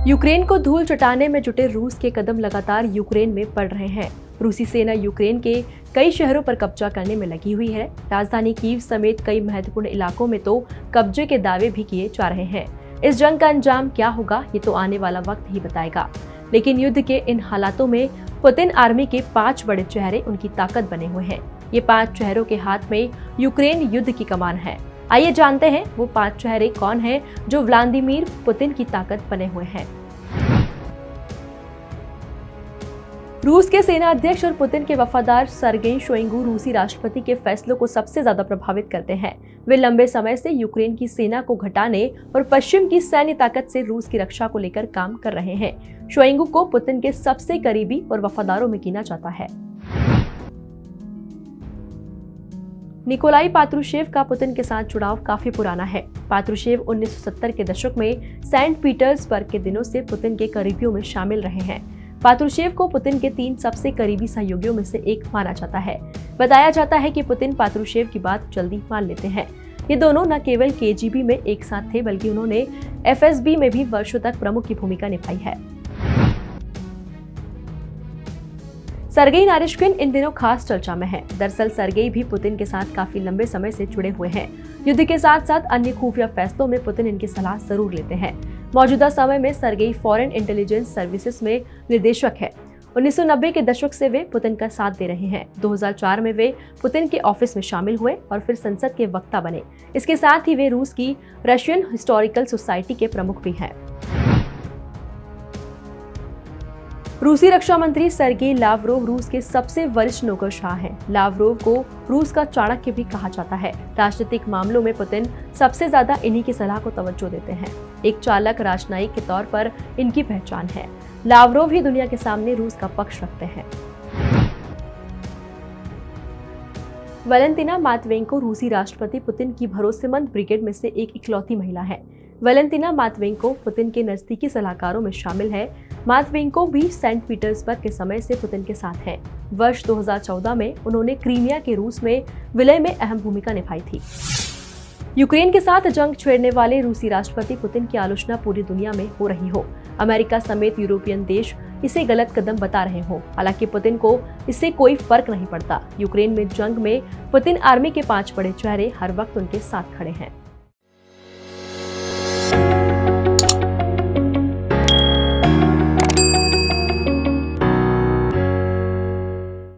Ukraine को धूल चटाने में जुटे रूस के कदम लगातार यूक्रेन में बढ़ रहे हैं। रूसी सेना यूक्रेन के कई शहरों पर कब्जा करने में लगी हुई है। राजधानी कीव समेत कई महत्वपूर्ण इलाकों में तो कब्जे के दावे भी किए जा रहे हैं। इस जंग का अंजाम क्या होगा, ये तो आने वाला वक्त ही बताएगा। लेकिन युद्ध के इन हालातों में पुतिन आर्मी के 5 बड़े चेहरे उनकी ताकत बने हुए हैं। ये 5 चेहरों के हाथ में यूक्रेन युद्ध की कमान है। आइए जानते हैं वो 5 चेहरे कौन हैं जो व्लादिमीर पुतिन की ताकत बने हुए हैं। रूस के सेना अध्यक्ष और पुतिन के वफादार सर्गेई शोइगु रूसी राष्ट्रपति के फैसलों को सबसे ज्यादा प्रभावित करते हैं। वे लंबे समय से यूक्रेन की सेना को घटाने और पश्चिम की सैन्य ताकत से रूस की रक्षा को लेकर काम कर रहे हैं। शोइगु को पुतिन के सबसे करीबी और वफादारों में गिना जाता है। निकोलाई पात्रुशेव का पुतिन के साथ जुड़ाव काफी पुराना है। पात्रुशेव 1970 के दशक में सेंट पीटर्सबर्ग के दिनों से पुतिन के करीबियों में शामिल रहे हैं। पात्रुशेव को पुतिन के 3 सबसे करीबी सहयोगियों में से एक माना जाता है। बताया जाता है कि पुतिन पात्रुशेव की बात जल्दी मान लेते हैं। ये दोनों न केवल केजीबी में एक साथ थे, बल्कि उन्होंने एफएसबी में भी वर्षों तक प्रमुख की भूमिका निभाई है। सर्गेई नारिश्किन इन दिनों खास चर्चा में है। दरअसल सर्गेई भी पुतिन के साथ काफी लंबे समय से जुड़े हुए हैं। युद्ध के साथ साथ अन्य खुफिया फैसलों में पुतिन इनकी सलाह जरूर लेते हैं। मौजूदा समय में सर्गेई फॉरेन इंटेलिजेंस सर्विसेज में निर्देशक है। 1990 के दशक से वे पुतिन का साथ दे रहे हैं। 2004 में वे पुतिन के ऑफिस में शामिल हुए और फिर संसद के वक्ता बने। इसके साथ ही वे रूस की रशियन हिस्टोरिकल सोसाइटी के प्रमुख भी हैं। रूसी रक्षा मंत्री सर्गेई लावरोव रूस के सबसे वरिष्ठ नौकरशाह हैं। लावरोव को रूस का चाणक्य भी कहा जाता है। राजनीतिक मामलों में पुतिन सबसे ज्यादा इन्हीं की सलाह को तवज्जो देते हैं। एक चालक राजनयिक के तौर पर इनकी पहचान है। लावरोव ही दुनिया के सामने रूस का पक्ष रखते हैं। वैलेंटिना मात्वेंको रूसी राष्ट्रपति पुतिन की भरोसेमंद ब्रिगेड में से एक इकलौती महिला है। वैलेंटिना मात्वेंको पुतिन के नजदीकी सलाहकारों में शामिल है। मात्वेंको भी सेंट पीटर्सबर्ग के समय से पुतिन के साथ हैं। वर्ष 2014 में उन्होंने क्रीमिया के रूस में विलय में अहम भूमिका निभाई थी। यूक्रेन के साथ जंग छेड़ने वाले रूसी राष्ट्रपति पुतिन की आलोचना पूरी दुनिया में हो रही हो। अमेरिका समेत यूरोपियन देश इसे गलत कदम बता रहे हो। हालांकि पुतिन को इससे कोई फर्क नहीं पड़ता। यूक्रेन में जंग में पुतिन आर्मी के 5 बड़े चेहरे हर वक्त उनके साथ खड़े हैं।